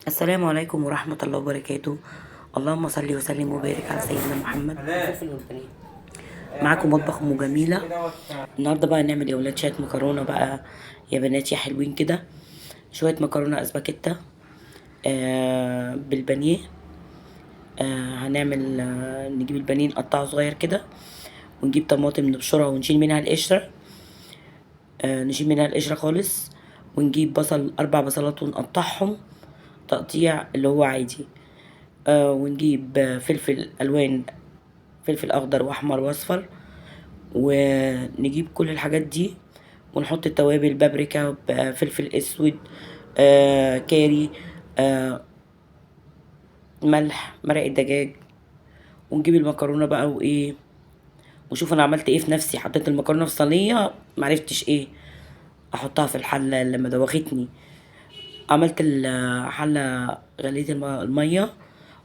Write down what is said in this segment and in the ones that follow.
السلام عليكم ورحمة الله وبركاته. اللهم صل وسلم وبارك على سيدنا محمد. معاكم مطبخ ام جميلة. النهاردة بقى نعمل يا ولاد شوية مكرونة بقى، يا بنات يا حلوين كده. شوية مكرونة اسباجيتا بالبانيه. هنعمل نجيب البانيه نقطعه صغير كده، ونجيب طماطم نبشرها ونشيل منها القشرة. نشيل منها القشرة خالص. ونجيب بصل 4 بصلات ونقطعهم تقطيع اللي هو عادي. ونجيب فلفل الوان، فلفل اخضر واحمر واصفر. ونجيب كل الحاجات دي ونحط التوابل، بابريكا، فلفل اسود، كاري، ملح، مرق الدجاج. ونجيب المكرونه بقى وايه. وشوف انا عملت ايه في نفسي، حطيت المكرونه في صينيه معرفتش ايه احطها في الحله لما دوختني. عملت الحله، غليت الميه،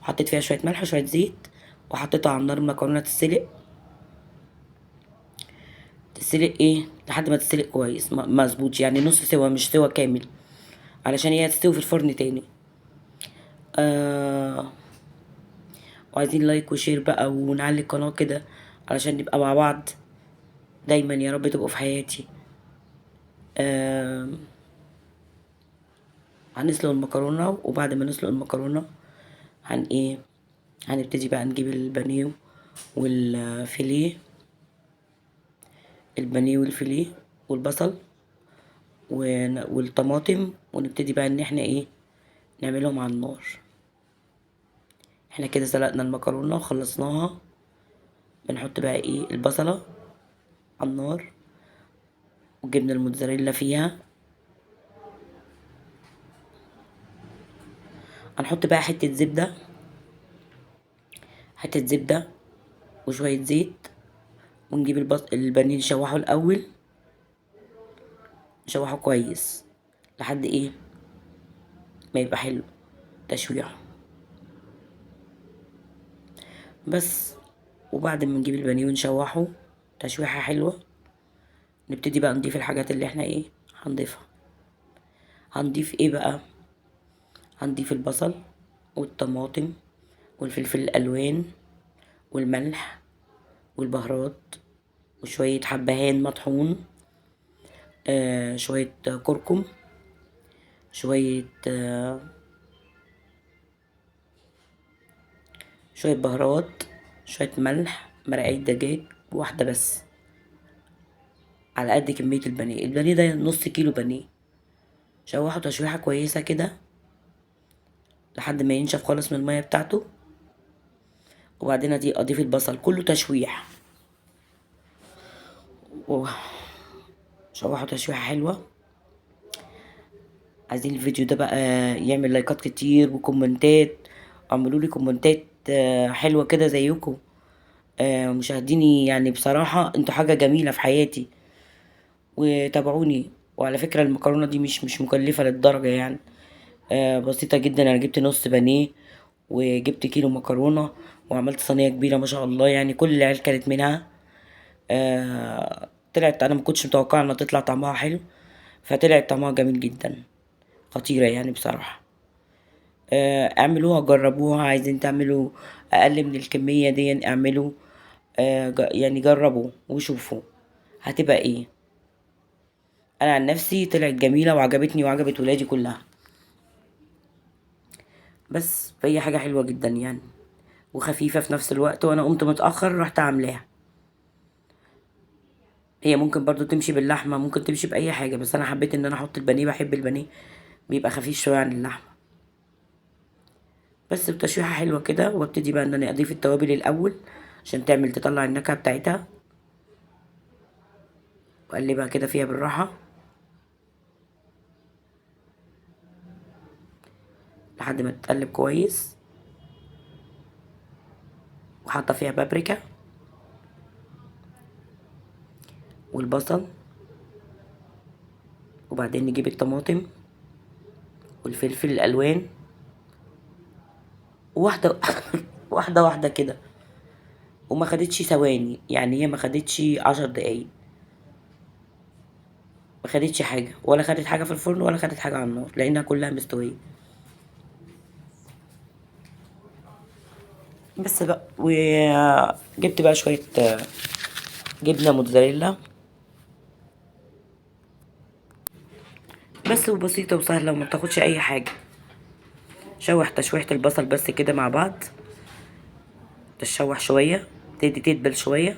وحطيت فيها شويه ملح وشويه زيت، وحطيتها على النار. المكرونه تتسلق، تتسلق ايه لحد ما تتسلق كويس مظبوط، يعني نص سوا مش سوا كامل، علشان هي تستوي في الفرن تاني. آه وعايزين لايك وشير بقى ونعلي القناة كده علشان نبقى مع بعض دايما، يا رب تبقوا في حياتي. آه هنسلق المكرونة، وبعد ما نسلق المكرونة ايه، هنبتدي بقى نجيب البانيه والفيليه، البانيه والفيليه والبصل والطماطم، ونبتدي بقى ان احنا ايه نعملهم على النار. احنا كده سلقنا المكرونة وخلصناها. بنحط بقى ايه البصلة على النار، وجبنا الموتزاريلا فيها. هنحط بقى حتة زبدة، حتة زبدة وشوية زيت. ونجيب البانيه نشوحه الأول، نشوحه كويس لحد ايه ما يبقى حلو تشويحه بس. وبعد ما نجيب البانيه ونشوحه تشويحة حلوة، نبتدي بقى نضيف الحاجات اللي احنا ايه هنضيفها. هنضيف ايه بقى؟ هنضيف البصل والطماطم والفلفل الألوان والملح والبهارات، وشوية حبهان مطحون، شوية كركم، شوية شوية بهارات، شوية ملح، مرقة دجاج واحدة بس على قد كمية البانيه. البانيه ده نص كيلو بانيه. شوحه تشويحة كويسة كده لحد ما ينشف خالص من المية بتاعته. وبعدين دي اضيف البصل كله تشويح، وشوحه تشويحة حلوة. عايزين الفيديو ده بقى يعمل لايكات كتير وكومنتات. اعملوا لي كومنتات حلوة كده زيكم. مشاهديني، يعني بصراحة انتوا حاجة جميلة في حياتي، وتابعوني. وعلى فكرة المكرونة دي مش مكلفة للدرجة يعني. بسيطة جدا. انا جبت نص بانيه، وجبت كيلو مكرونة، وعملت صينية كبيرة ما شاء الله، يعني كل العيال كانت منها. طلعت، انا ما كنتش متوقعة انها تطلع طعمها حلو، فطلعت طعمها جميل جدا، خطيرة يعني بصراحة. اعملوها جربوها. عايزين تعملوا اقل من الكمية دي اعملوا. يعني جربوا وشوفوا هتبقى ايه. انا عن نفسي طلعت جميلة وعجبتني وعجبت ولادي كلها. بس فهي حاجة حلوة جدا يعني، وخفيفة في نفس الوقت. وانا قمت متأخر رحت عاملاها. هي ممكن برضو تمشي باللحمة، ممكن تمشي بأي حاجة، بس انا حبيت ان انا احط البانيه. بحب البانيه بيبقى خفيف شوية عن اللحمة. بس بتشويحة حلوة كده. وابتدي بقى ان انا اضيف التوابل الاول عشان تطلع النكهة بتاعتها. واقلبها كده فيها بالراحة لحد ما تتقلب كويس. وحاطة فيها بابريكا والبصل. وبعدين نجيب الطماطم والفلفل الالوان، واحدة واحدة واحدة كده. وما خدتش ثواني، يعني هي ما خدتش 10 دقايق. ما خدتش حاجة، ولا خدت حاجة في الفرن ولا خدت حاجة على النار، لأنها كلها مستوية. بس بقى وجبت بقى شوية جبنة موتزاريلا. بس وبسيطة وسهلة وما بتاخدش اي حاجة. شوح تشويحة البصل بس كده مع بعض، تشوح شوية، تدبل شوية،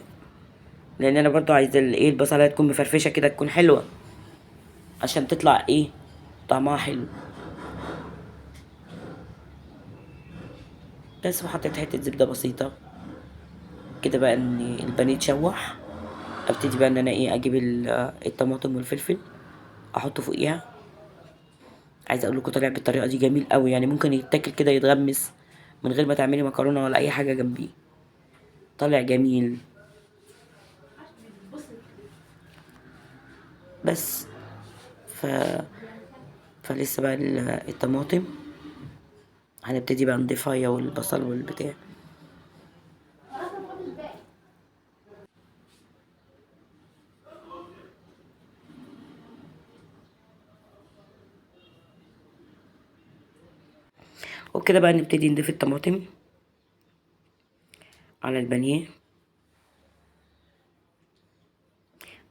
لان انا برضو عايزة ايه البصلة تكون مفرفشة كده، تكون حلوة عشان تطلع ايه طعمها حلو. بس وحطيت حتة زبدة بسيطة كده بقى ان البانيه يتشوح. ابتدي بقى ان انا ايه اجيب الطماطم والفلفل احطه فوقيها. عايزه اقول لكم طالع بالطريقه دي جميل قوي، يعني ممكن يتاكل كده يتغمس من غير ما تعملي مكرونه ولا اي حاجه جنبيه. طالع جميل. بس ف فلسه بقى الطماطم هنبتدي بقى نضيفها هي والبصل والبتاع. وكده بقى نبتدي نضيف الطماطم على البانيه.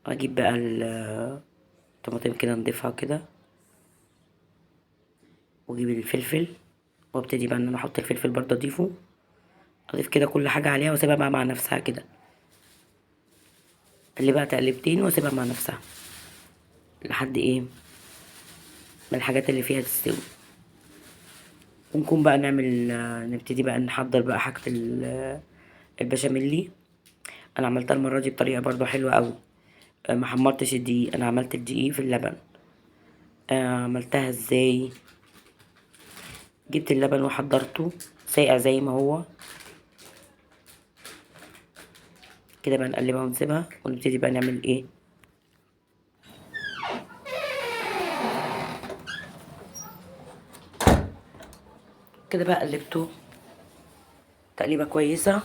واجيب بقى الطماطم كده نضيفها كده، واجيب الفلفل وابتدي بقى ان انا احط الفلفل برضه اضيفه. اضيف كده كل حاجه عليها واسيبها بقى مع نفسها كده، اللي بقى تقلبتين واسيبها مع نفسها لحد ايه ما الحاجات اللي فيها تستوي. ونكون بقى نبتدي بقى نحضر بقى حاجة البشاميلي. انا عملتها المرة دي بطريقة برضو حلوة قوي. ما حمرتش الدقيق، انا عملت الدقيق في اللبن. عملتها ازاي؟ جبت اللبن وحضرته ساقع زي ما هو كده، بقى نقلبها ونسيبها ونبتدي بقى نعمل ايه. كده بقى قلبته تقليبة كويسة.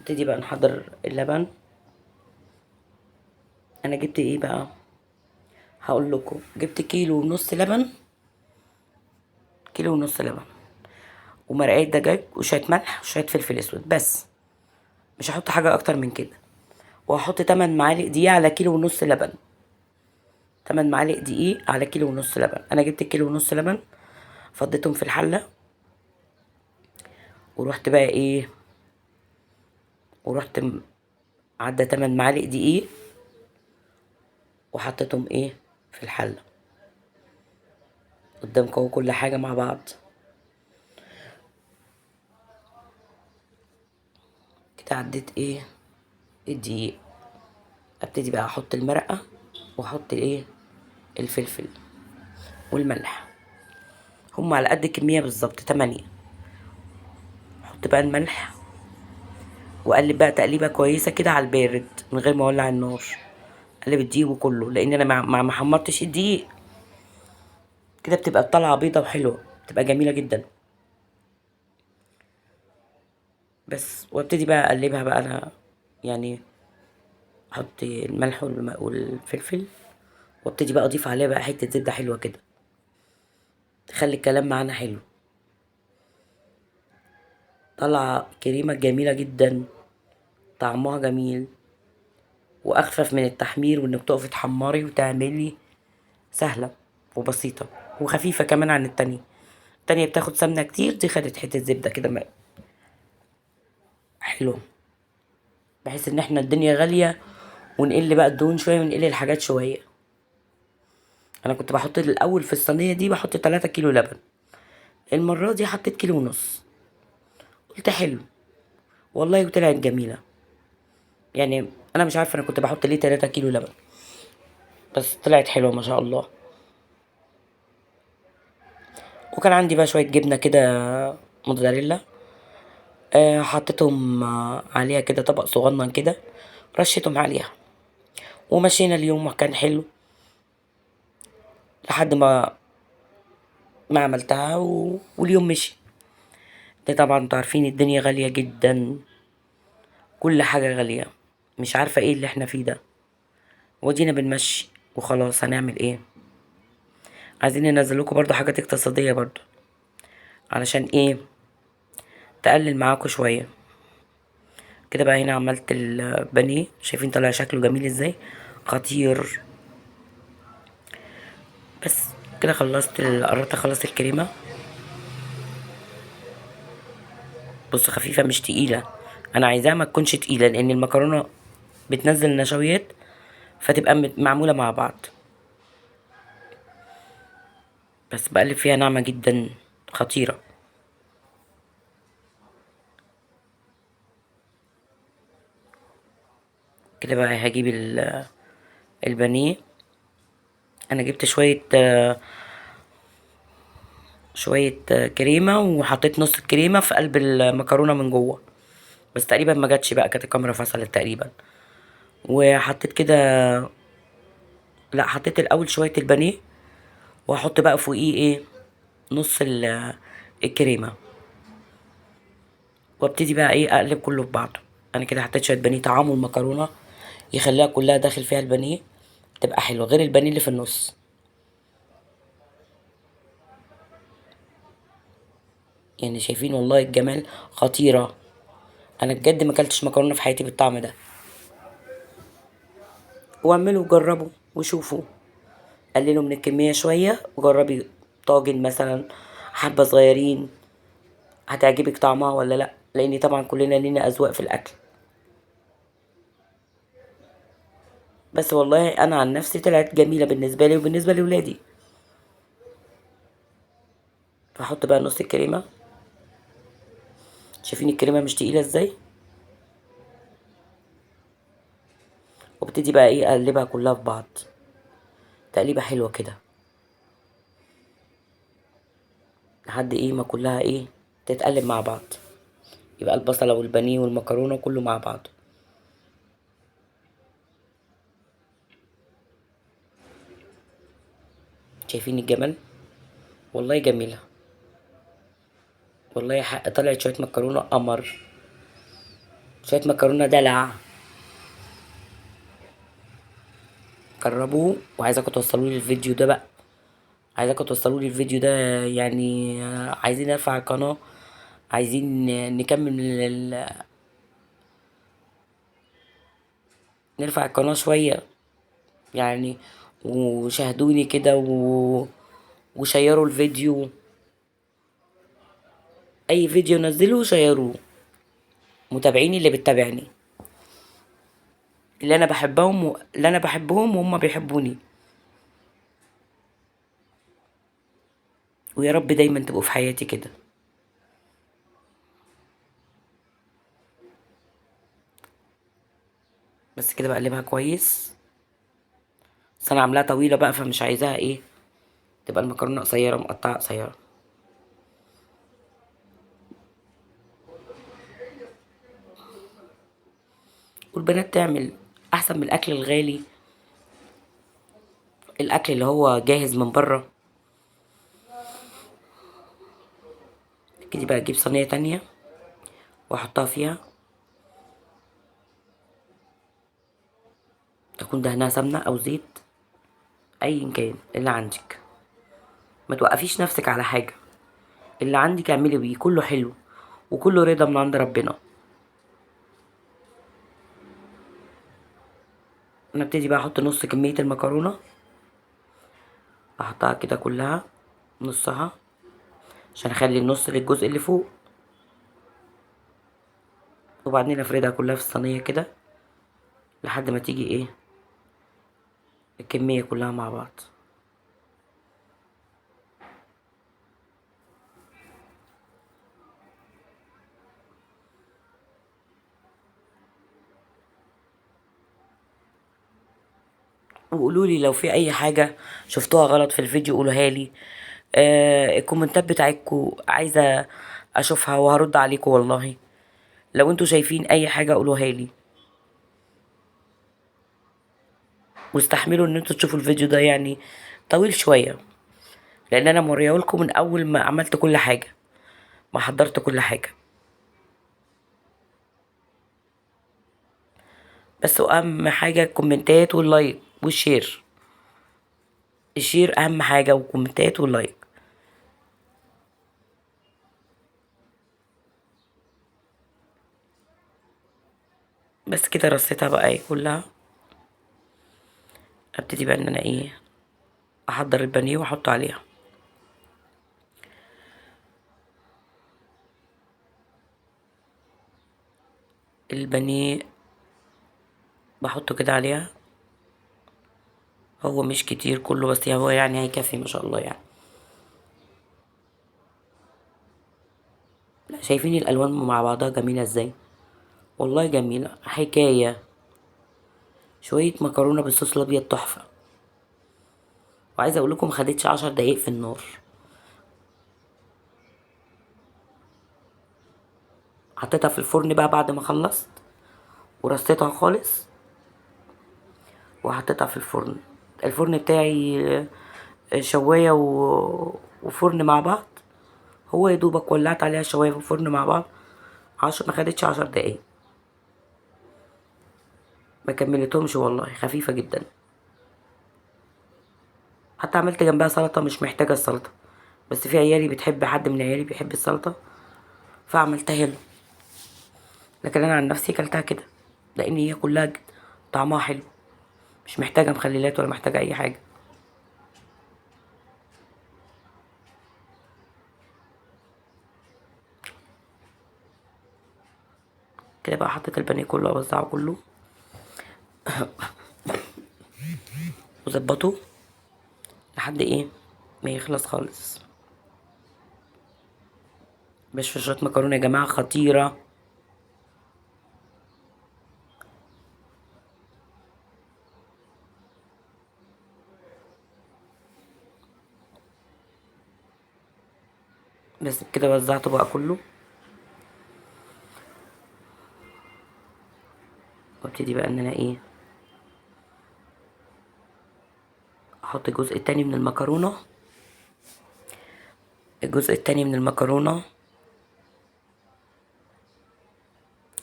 نبتدي بقى نحضر اللبن. انا جبت ايه بقى؟ هقول لكم جبت كيلو ونص لبن. كيلو ونص لبن ومرقاية دجاج وشوية ملح وشوية فلفل اسود بس، مش هحط حاجة اكتر من كده. وهحط 8 معالق دقيق على كيلو ونص لبن. 8 معالق دقيق على كيلو ونص لبن. انا جبت كيلو ونص لبن، فضيتهم في الحلة. ورحت بقى ايه ورحت عدى 8 معالق دقيق وحطيتهم ايه في الحلة قدامكم كل حاجة مع بعض. كده عديت ايه الدقيق. ابتدي بقى احط المرقة واحط ايه الفلفل والملح، هم على قد الكمية بالظبط 8. احط بقى الملح واقلب بقى تقليبه كويسه كده على البارد من غير ما اولع النار. اقلب الدقيق كله لان انا ما حمرتش الدقيق. كده بتبقى طالعه بيضه وحلوه، بتبقى جميله جدا. بس وابتدي بقى اقلبها بقى انا، يعني احط الملح والفلفل. وابتدي بقى اضيف عليها بقى حته زبده حلوه كده تخلي الكلام معانا حلو. طالعه كريمه جميله جدا، طعمها جميل واخفف من التحمير، وانك تقفي تحمري وتعملي سهله وبسيطه وخفيفه كمان عن التانية. التانية بتاخد سمنة كتير، دي خدت حتة زبدة كده حلو، بحيث ان احنا الدنيا غالية ونقل بقى الدهون شوية ونقل الحاجات شوية. انا كنت بحط الاول في الصينية دي بحط 3 كيلو لبن، المرة دي حطيت كيلو ونص. قلت حلو والله وطلعت جميلة. يعني انا مش عارفة انا كنت بحط ليه 3 كيلو لبن، بس طلعت حلوة ما شاء الله. وكان عندي بقى شوية جبنة كده موتزاريلا. حطيتهم عليها كده طبق صغنن كده، رشيتهم عليها. ومشينا اليوم وكان حلو لحد ما عملتها واليوم مشي. ده طبعا انتوا عارفين الدنيا غالية جدا، كل حاجة غالية. مش عارفة ايه اللي احنا فيه ده. ودينا بنمشي وخلاص، هنعمل ايه؟ عايزين ننزل لكم برضو حاجات اقتصادية برضو. علشان ايه؟ تقلل معاكوا شويه. كده بقى هنا عملت البانيه، شايفين طلع شكله جميل ازاي، خطير. بس كده خلصت قررت اخلص الكريمه. بص خفيفه مش تقيله، انا عايزاها ما تكونش تقيله لان المكرونه بتنزل نشويات، فتبقى معموله مع بعض. بس بقلب فيها ناعمه جدا، خطيره. كده بقى هجيب البانيه. انا جبت شويه كريمه، وحطيت نص الكريمه في قلب المكرونه من جوه. بس تقريبا ما جاتش بقى، كانت الكاميرا فصلت تقريبا. وحطيت كده، لا حطيت الاول شويه البانيه، وهحط بقى فوقيه ايه، نص الكريمه. وابتدي بقى ايه اقلب كله في بعضه. انا كده حطيت شويه بانيه، طعامه المكرونه يخليها كلها داخل فيها البانيه، تبقى حلوه غير البانيه اللي في النص. يعني شايفين والله الجمال، خطيره. انا بجد ما اكلتش مكرونه في حياتي بالطعم ده. واعملوا وجربوا وشوفوا. قللوا من الكميه شويه وجربي طاجن مثلا، حبه صغيرين، هتعجبك طعمها ولا لا، لان طبعا كلنا لينا اذواق في الاكل. بس والله انا عن نفسي طلعت جميله بالنسبه لي وبالنسبه لاولادي. فاحط بقى نص الكريمه. شايفين الكريمه مش تقيله ازاي. وابتدي بقى ايه اقلبها كلها في بعض، تقليبه حلوه كده، لحد ايه ما كلها ايه تتقلب مع بعض، يبقى البصله والبانيه والمكرونه كله مع بعض. شايفين الجمال، والله جميله. والله حق طلعت شويه مكرونه قمر، شويه مكرونه دلع. جربوه، وعايزاكم توصلوا لي الفيديو ده بقى، عايزاكم توصلوا لي الفيديو ده. يعني عايزين نرفع القناه، عايزين نكمل نرفع القناه شويه يعني. وشاهدوني كده وشيروا الفيديو، اي فيديو نزله شيروه. متابعيني اللي بتتابعني، اللي انا بحبهم وهم بيحبوني. ويا رب دايما تبقوا في حياتي كده. بس كده بقلبها كويس. بس انا عاملاها طويله بقى، فمش عايزاها ايه تبقى المكرونه قصيره مقطعه قصيره. والبنات تعمل احسن من الاكل الغالي، الاكل اللي هو جاهز من بره. كده بقى اجيب صينيه تانية واحطها فيها، تكون دهنها سمنه او زيت، ايا كان اللي عندك. ما توقفيش نفسك على حاجه، اللي عندك اعملي بيه، كله حلو وكله رضا من عند ربنا. انا ابتدي بقى احط نص كميه المكرونه، احطها كده كلها، نصها، عشان اخلي النص للجزء اللي فوق. وبعدين افردها كلها في الصينيه كده، لحد ما تيجي ايه الكميه كلها مع بعض. وقولوا لي لو في اي حاجه شفتوها غلط في الفيديو، قولوها لي. الكومنتات بتاعتكم عايزه اشوفها وهرد عليكم والله. لو انتوا شايفين اي حاجه قولوها لي. واستحملوا ان انتوا تشوفوا الفيديو ده يعني طويل شويه، لان انا موريهولكم من اول ما عملت كل حاجه، ما حضرت كل حاجه. بس اهم حاجه الكومنتات واللايك والشير. الشير اهم حاجه، والكومنتات واللايك. بس كده رصيتها بقى ايه كلها. ابتدي بقى ان انا ايه احضر البانيه واحطه عليها. البانيه بحطه كده عليها. هو مش كتير كله، بس هو يعني هيكفي ما شاء الله يعني. لا، شايفين الالوان مع بعضها جميله ازاي؟ والله جميله حكايه. شويه مكرونه بالصوص الابيض تحفه. وعايزه اقول لكم ما خدتش 10 دقايق في النار. حطيتها في الفرن بقى بعد ما خلصت، ورصيتها خالص وحطيتها في الفرن. الفرن بتاعي شوايه وفرن مع بعض. هو يا دوبك ولعت عليها شوايه وفرن مع بعض. ما خدتش 10 دقايق. ما كملتهمش والله، خفيفه جدا. حتى عملت جنبها سلطه مش محتاجه السلطه، بس في عيالي بتحب، حد من عيالي بيحب السلطه فعملتها له. لكن انا عن نفسي كلتها كده، لان هي كلها طعمها حلو، مش محتاجه مخللات ولا محتاجه اي حاجه. كده بقى حطيت البانيه كله اوزعه كله وظبطه لحد ايه ما يخلص خالص. باش في شويه مكرونه يا جماعه خطيره. بس كده وزعته بقى كله. وابتدي بقى ان انا ايه احط الجزء التاني من المكرونه. الجزء التاني من المكرونه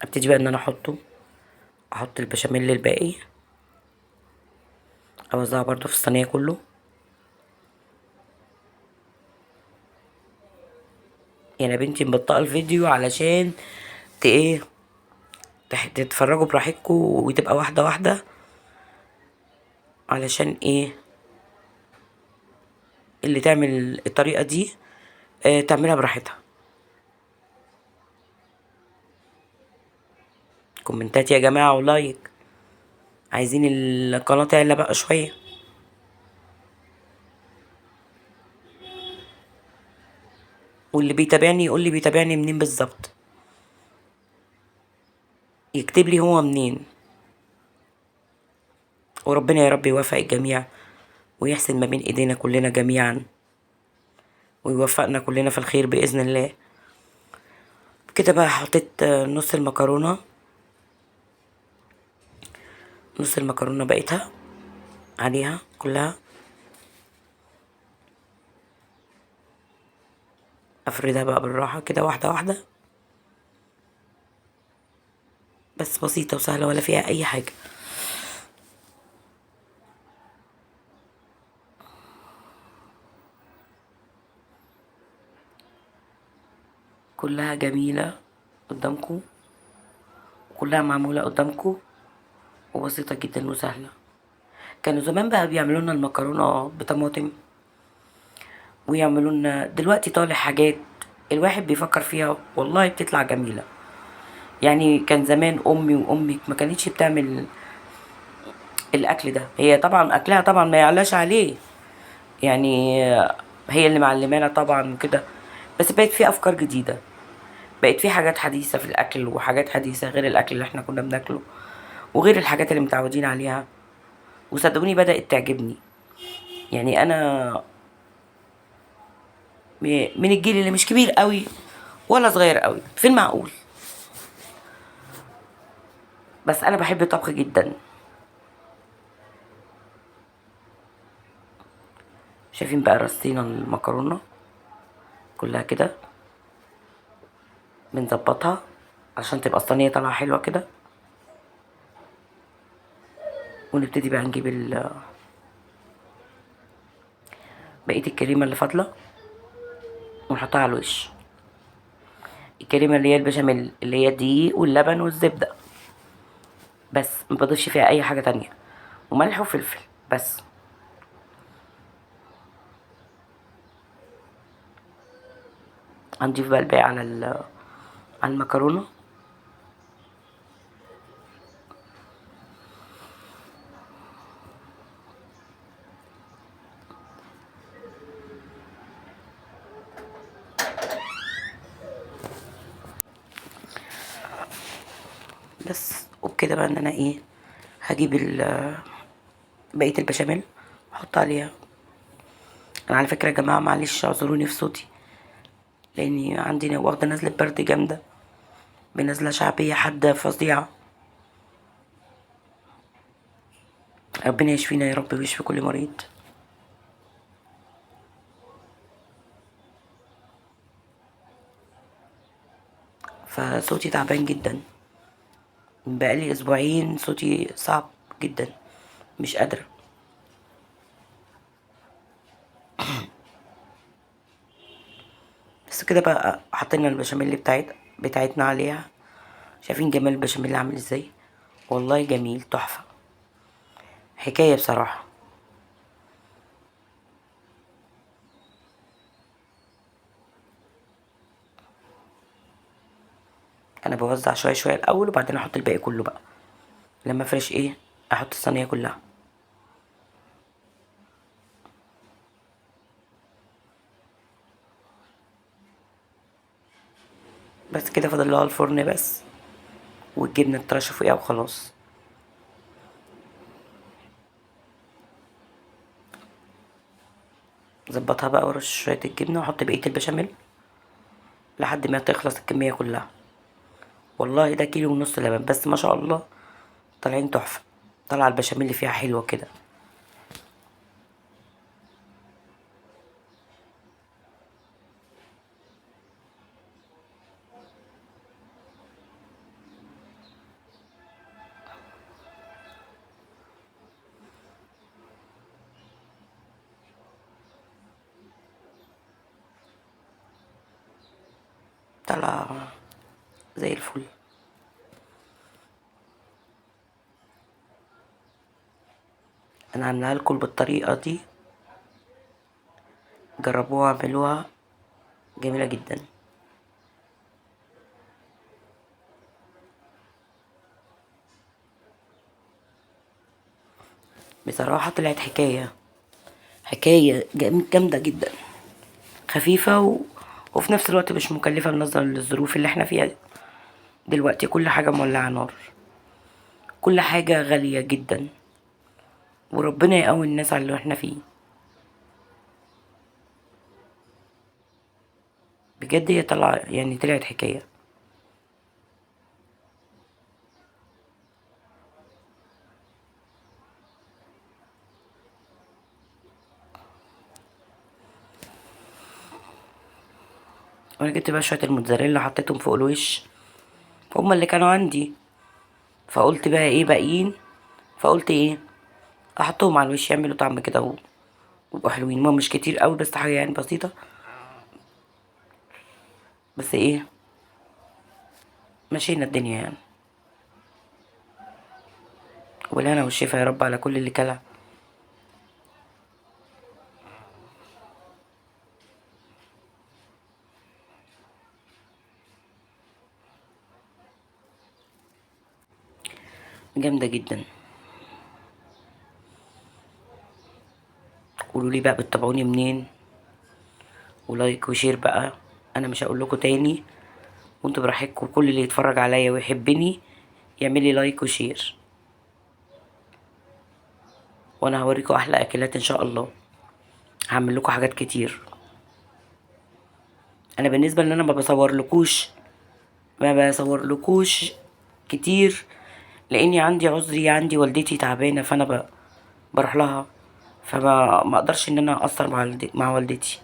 ابتدي بقى ان انا احط البشاميل الباقي، اوزعه برضو في الصينيه كله. يعني يا بنتي مبطئه الفيديو علشان ايه تتفرجوا براحتكم وتبقى واحده واحده. علشان ايه اللي تعمل الطريقه دي تعملها براحتها. كومنتات يا جماعه ولايك. عايزين القناه تعلى بقى شويه. واللي بيتابعني يقول لي بيتابعني منين بالظبط، يكتب لي هو منين. وربنا يا رب يوفق الجميع ويحسن ما بين ايدينا كلنا جميعا، ويوفقنا كلنا في الخير باذن الله. كده بقى حطيت نص المكرونه بقيتها عليها كلها. افردها بقى بالراحه كده واحده واحده. بس بسيطه وسهله ولا فيها اي حاجه. كلها جميله قدامكم، كلها معموله قدامكم، وبسيطه جدا وسهله. كانوا زمان بقى بيعملوا لنا المكرونه بطماطم، ويعملوا لنا دلوقتي طالع حاجات الواحد بيفكر فيها والله بتطلع جميله. يعني كان زمان امي وامك ما كانتش بتعمل الاكل ده. هي طبعا اكلها طبعا ما يعلاش عليه يعني، هي اللي معلمانا طبعا وكده. بس بقت في افكار جديده، بقت في حاجات حديثه في الاكل، وحاجات حديثه غير الاكل اللي احنا كنا بناكله، وغير الحاجات اللي متعودين عليها. وصدقوني بدات تعجبني. يعني انا من الجيل اللي مش كبير قوي ولا صغير قوي، في المعقول. بس انا بحب الطبخ جدا. شايفين بقى رصينا المكرونه كلها كده، بنظبطها عشان تبقى الصينيه طالعه حلوه كده. ونبتدي بقى نجيب بقيه الكريمه اللي فاضله ونحطها على الوش. الكريمه اللي هي البشاميل، اللي هي الدقيق واللبن والزبده. بس ما بضيفش فيها اي حاجه تانية، وملح وفلفل بس. هنضيف بقى الباقي على على المكرونه. بس وبكده بقى ان انا ايه، هجيب بقيه البشاميل احط عليها. انا على فكره يا جماعه معلش اعذروني في صوتي، لاني عندي واخده نزله برد جامده، بنزله شعبيه حاده فظيعه. ربنا يشفينا يا رب ويشفي كل مريض. فصوتي تعبان جدا، بقالي اسبوعين صوتي صعب جدا، مش قادره. بس كده بقى حطينا البشاميل بتاعتنا عليها. شايفين جمال البشاميل عامل ازاي؟ والله جميل تحفه، حكايه بصراحه. انا بوزع شويه شويه الاول، وبعدين احط الباقي كله بقى لما افرش ايه، احط الصينيه كلها. بس كده فاضل لها الفرن بس، والجبنه ترش فوقيها وخلاص. ظبطها بقى ورش شويه الجبنه، واحط بقيه البشاميل لحد ما تخلص الكميه كلها. والله ده كيلو ونص لبن بس، ما شاء الله طالعين تحفه. طالعه البشاميل اللي فيها حلوه كده. طالعه زي الفل. انا عاملاها لكم بالطريقه دي، جربوها اعملوها، جميله جدا. بصراحه طلعت حكايه جامده جدا، خفيفه وفي نفس الوقت مش مكلفه بالنظر للظروف اللي احنا فيها دلوقتي. كل حاجه مولعه نار، كل حاجه غاليه جدا، وربنا يقوي الناس على اللي احنا فيه. بجد هي طلع يعني طلعت حكايه. وانا جبت بقى شويه الموتزاريلا حطيتهم فوق الوش، هما اللي كانوا عندي. فقلت بقى ايه باقيين، فقلت ايه احطهم على الوش يعملوا طعم كده ويبقوا حلوين. ما مش كتير قوي، بس حاجه يعني بسيطه. بس ايه، مشينا الدنيا يعني. والهنا والشفا يا رب على كل اللي كلها. جامده جدا. قولوا لي بقى بتتابعوني منين، ولايك وشير بقى. انا مش هقول لكم تاني، وانتوا براحتكم. كل اللي يتفرج عليا ويحبني يعمل لي لايك وشير، وانا هوريكم احلى اكلات ان شاء الله. هعمل لكم حاجات كتير. انا بالنسبه ان انا ما بصورلكوش كتير، لاني عندي عذري، عندي والدتي تعبانه، فانا بروح لها. فما اقدرش ان انا اقصر مع والدتي،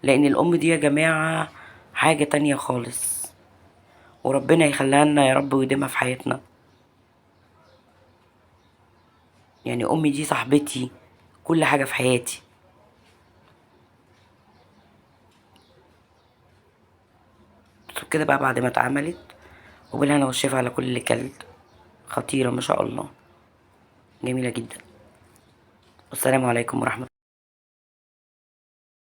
لان الام دي يا جماعه حاجه تانية خالص. وربنا يخليها لنا يا رب ويديمها في حياتنا. يعني امي دي صاحبتي، كل حاجه في حياتي. كده بقى بعد ما اتعملت، وبالهنا والشفا على كل اللي كل. خطيرة ما شاء الله، جميلة جدا. والسلام عليكم ورحمة